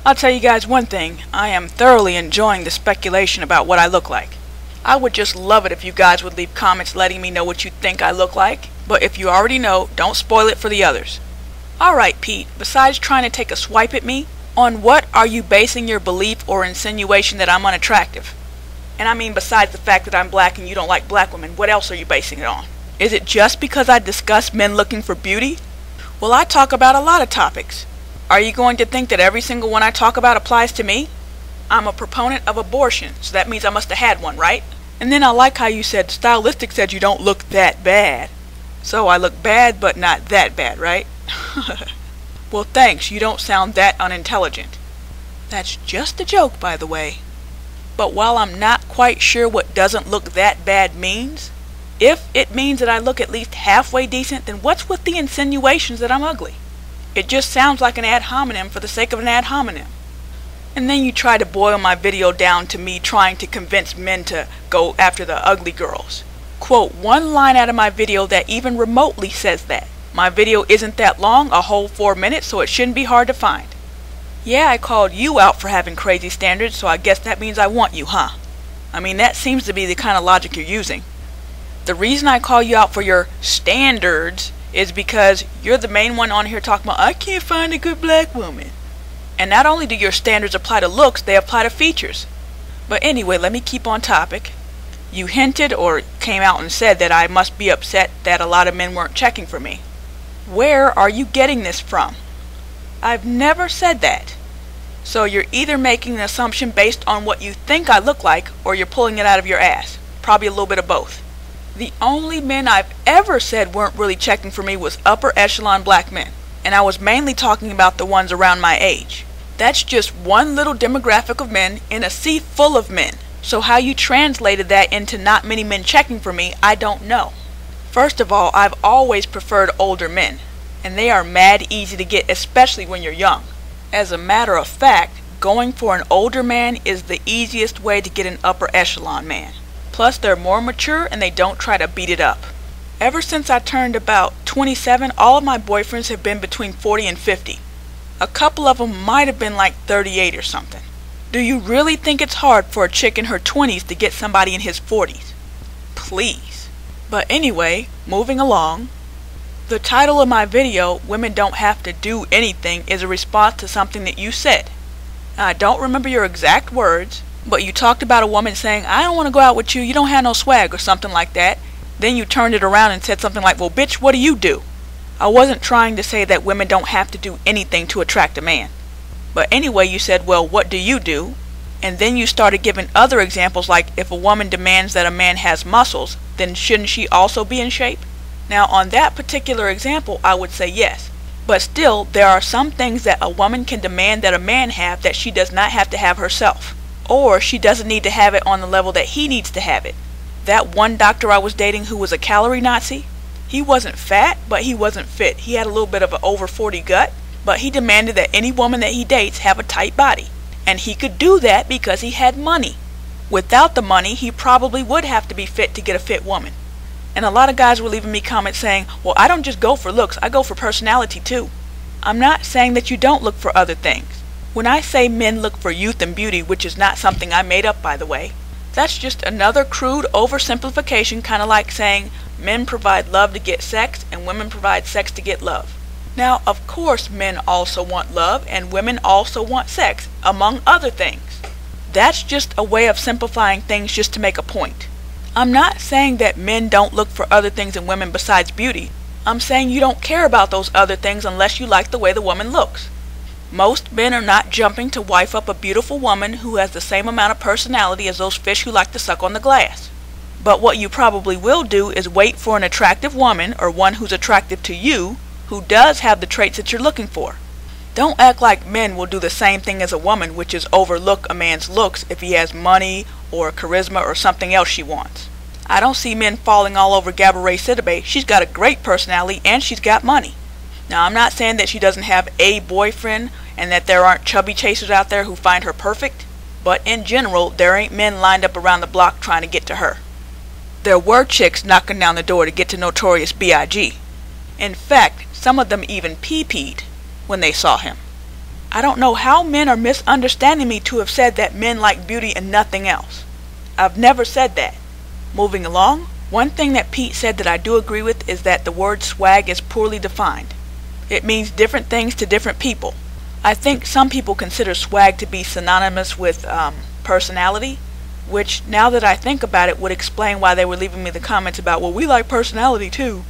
I'll tell you guys one thing, I am thoroughly enjoying the speculation about what I look like. I would just love it if you guys would leave comments letting me know what you think I look like, but if you already know, don't spoil it for the others. Alright Pete, besides trying to take a swipe at me, on what are you basing your belief or insinuation that I'm unattractive? And I mean besides the fact that I'm black and you don't like black women, what else are you basing it on? Is it just because I discuss men looking for beauty? Well, I talk about a lot of topics. Are you going to think that every single one I talk about applies to me? I'm a proponent of abortion, so that means I must have had one, right? And then I like how you said Stylistic said you don't look that bad. So I look bad but not that bad, right? Well thanks, you don't sound that unintelligent. That's just a joke, by the way. But while I'm not quite sure what doesn't look that bad means, if it means that I look at least halfway decent, then what's with the insinuations that I'm ugly? It just sounds like an ad hominem for the sake of an ad hominem. And then you try to boil my video down to me trying to convince men to go after the ugly girls. Quote one line out of my video that even remotely says that. My video isn't that long, a whole 4 minutes, so it shouldn't be hard to find. Yeah, I called you out for having crazy standards, so I guess that means I want you, huh? I mean, that seems to be the kind of logic you're using. The reason I call you out for your standards is because you're the main one on here talking about, I can't find a good black woman. And not only do your standards apply to looks, they apply to features. But anyway, let me keep on topic. You hinted or came out and said that I must be upset that a lot of men weren't checking for me. Where are you getting this from? I've never said that. So you're either making an assumption based on what you think I look like, or you're pulling it out of your ass. Probably a little bit of both. The only men I've ever said weren't really checking for me was upper echelon black men. And I was mainly talking about the ones around my age. That's just one little demographic of men in a sea full of men. So how you translated that into not many men checking for me, I don't know. First of all, I've always preferred older men. And they are mad easy to get, especially when you're young. As a matter of fact, going for an older man is the easiest way to get an upper echelon man. Plus, they're more mature and they don't try to beat it up. Ever since I turned about 27, all of my boyfriends have been between 40 and 50. A couple of them might have been like 38 or something. Do you really think it's hard for a chick in her 20s to get somebody in his 40s? Please. But anyway, moving along. The title of my video, Women Don't Have to Do Anything, is a response to something that you said. Now, I don't remember your exact words, but you talked about a woman saying, I don't want to go out with you, you don't have no swag, or something like that. Then you turned it around and said something like, well bitch, what do you do? I wasn't trying to say that women don't have to do anything to attract a man. But anyway, you said, well, what do you do? And then you started giving other examples like, if a woman demands that a man has muscles, then shouldn't she also be in shape? Now on that particular example, I would say yes. But still, there are some things that a woman can demand that a man have that she does not have to have herself. Or she doesn't need to have it on the level that he needs to have it. That one doctor I was dating who was a calorie Nazi, he wasn't fat, but he wasn't fit. He had a little bit of an over 40 gut, but he demanded that any woman that he dates have a tight body. And he could do that because he had money. Without the money, he probably would have to be fit to get a fit woman. And a lot of guys were leaving me comments saying, well, I don't just go for looks, I go for personality too. I'm not saying that you don't look for other things. When I say men look for youth and beauty, which is not something I made up by the way, that's just another crude oversimplification, kind of like saying men provide love to get sex and women provide sex to get love. Now, of course men also want love and women also want sex, among other things. That's just a way of simplifying things just to make a point. I'm not saying that men don't look for other things in women besides beauty. I'm saying you don't care about those other things unless you like the way the woman looks. Most men are not jumping to wife up a beautiful woman who has the same amount of personality as those fish who like to suck on the glass. But what you probably will do is wait for an attractive woman, or one who's attractive to you, who does have the traits that you're looking for. Don't act like men will do the same thing as a woman, which is overlook a man's looks if he has money or charisma or something else she wants. I don't see men falling all over Gabourey Sidibe. She's got a great personality and she's got money. Now, I'm not saying that she doesn't have a boyfriend and that there aren't chubby chasers out there who find her perfect, but in general, there ain't men lined up around the block trying to get to her. There were chicks knocking down the door to get to Notorious B.I.G. In fact, some of them even pee-peed when they saw him. I don't know how men are misunderstanding me to have said that men like beauty and nothing else. I've never said that. Moving along, one thing that Pete said that I do agree with is that the word swag is poorly defined. It means different things to different people. I think some people consider swag to be synonymous with personality, which, now that I think about it, would explain why they were leaving me the comments about, well, we like personality too.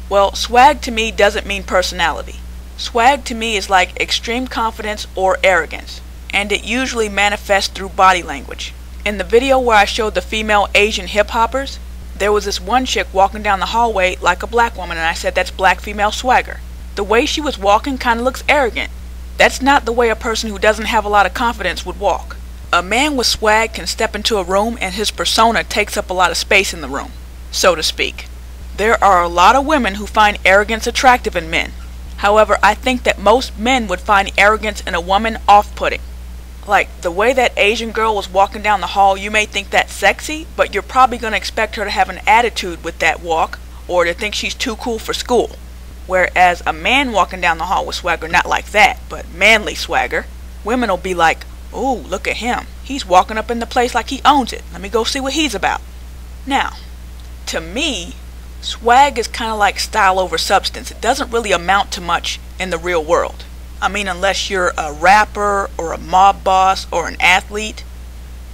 Well, swag to me doesn't mean personality. Swag to me is like extreme confidence or arrogance, and it usually manifests through body language. In the video where I showed the female Asian hip-hoppers, there was this one chick walking down the hallway like a black woman, and I said that's black female swagger. The way she was walking kind of looks arrogant. That's not the way a person who doesn't have a lot of confidence would walk. A man with swag can step into a room and his persona takes up a lot of space in the room, so to speak. There are a lot of women who find arrogance attractive in men. However, I think that most men would find arrogance in a woman off-putting. Like, the way that Asian girl was walking down the hall, you may think that's sexy, but you're probably going to expect her to have an attitude with that walk, or to think she's too cool for school. Whereas a man walking down the hall with swagger, not like that, but manly swagger, women will be like, ooh, look at him. He's walking up in the place like he owns it. Let me go see what he's about. Now, to me, swag is kind of like style over substance. It doesn't really amount to much in the real world. I mean, unless you're a rapper or a mob boss or an athlete.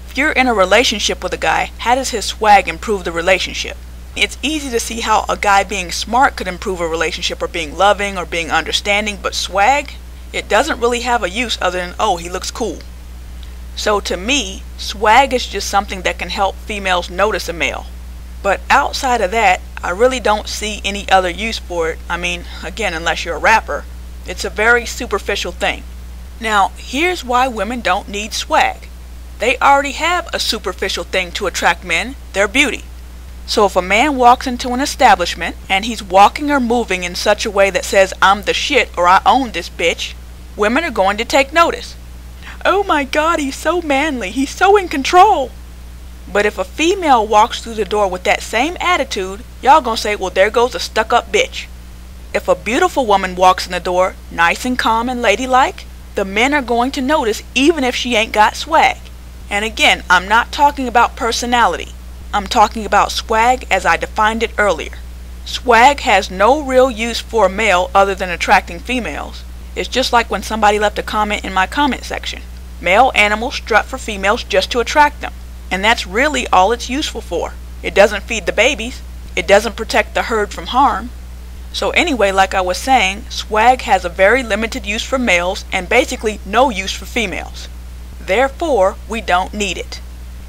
If you're in a relationship with a guy, how does his swag improve the relationship? It's easy to see how a guy being smart could improve a relationship, or being loving or being understanding, but swag, it doesn't really have a use other than, oh, he looks cool. So to me, swag is just something that can help females notice a male. But outside of that, I really don't see any other use for it. I mean, again, unless you're a rapper. It's a very superficial thing. Now, here's why women don't need swag. They already have a superficial thing to attract men, their beauty. So if a man walks into an establishment and he's walking or moving in such a way that says, I'm the shit or I own this bitch, women are going to take notice. Oh my God, he's so manly, he's so in control. But if a female walks through the door with that same attitude, y'all gonna say, well, there goes a stuck-up bitch. If a beautiful woman walks in the door, nice and calm and ladylike, the men are going to notice even if she ain't got swag. And again, I'm not talking about personality. I'm talking about swag as I defined it earlier. Swag has no real use for a male other than attracting females. It's just like when somebody left a comment in my comment section. Male animals strut for females just to attract them. And that's really all it's useful for. It doesn't feed the babies. It doesn't protect the herd from harm. So anyway, like I was saying, swag has a very limited use for males and basically no use for females. Therefore, we don't need it.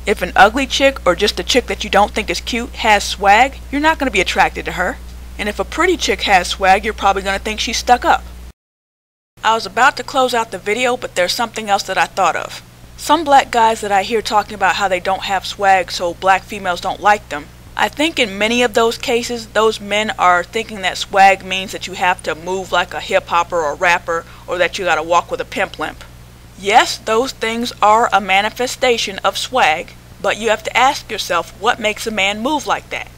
If an ugly chick or just a chick that you don't think is cute has swag, you're not going to be attracted to her. And if a pretty chick has swag, you're probably going to think she's stuck up. I was about to close out the video, but there's something else that I thought of. Some black guys that I hear talking about how they don't have swag so black females don't like them, I think in many of those cases, those men are thinking that swag means that you have to move like a hip-hopper or rapper, or that you gotta walk with a pimp limp. Yes, those things are a manifestation of swag, but you have to ask yourself what makes a man move like that.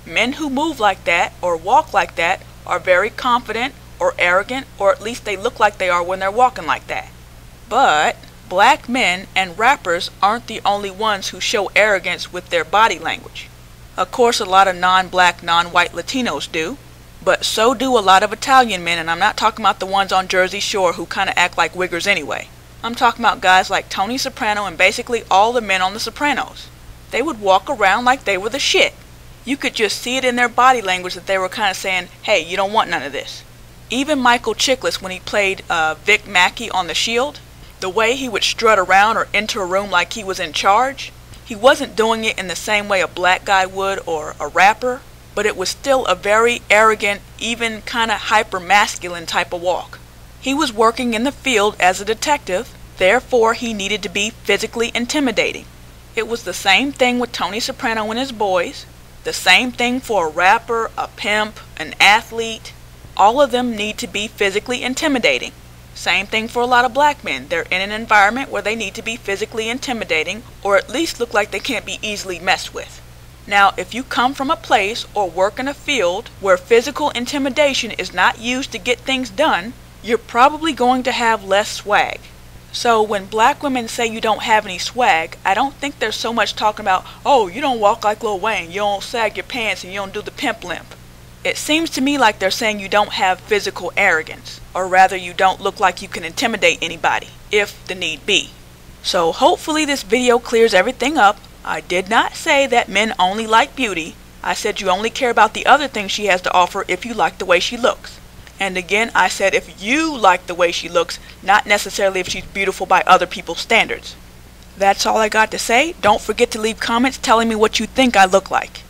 Men who move like that or walk like that are very confident or arrogant, or at least they look like they are when they're walking like that. But black men and rappers aren't the only ones who show arrogance with their body language. Of course, a lot of non-black, non-white Latinos do, but so do a lot of Italian men, and I'm not talking about the ones on Jersey Shore who kind of act like wiggers anyway. I'm talking about guys like Tony Soprano and basically all the men on The Sopranos. They would walk around like they were the shit. You could just see it in their body language that they were kind of saying, hey, you don't want none of this. Even Michael Chiklis, when he played Vic Mackey on The Shield, the way he would strut around or enter a room like he was in charge, he wasn't doing it in the same way a black guy would or a rapper, but it was still a very arrogant, even kind of hyper-masculine type of walk. He was working in the field as a detective, therefore he needed to be physically intimidating. It was the same thing with Tony Soprano and his boys, the same thing for a rapper, a pimp, an athlete. All of them need to be physically intimidating. Same thing for a lot of black men. They're in an environment where they need to be physically intimidating, or at least look like they can't be easily messed with. Now, if you come from a place or work in a field where physical intimidation is not used to get things done, you're probably going to have less swag. So when black women say you don't have any swag, I don't think they're so much talking about, oh, you don't walk like Lil Wayne, you don't sag your pants, and you don't do the pimp limp. It seems to me like they're saying you don't have physical arrogance, or rather you don't look like you can intimidate anybody, if the need be. So hopefully this video clears everything up. I did not say that men only like beauty. I said you only care about the other things she has to offer if you like the way she looks. And again, I said if you like the way she looks, not necessarily if she's beautiful by other people's standards. That's all I got to say. Don't forget to leave comments telling me what you think I look like.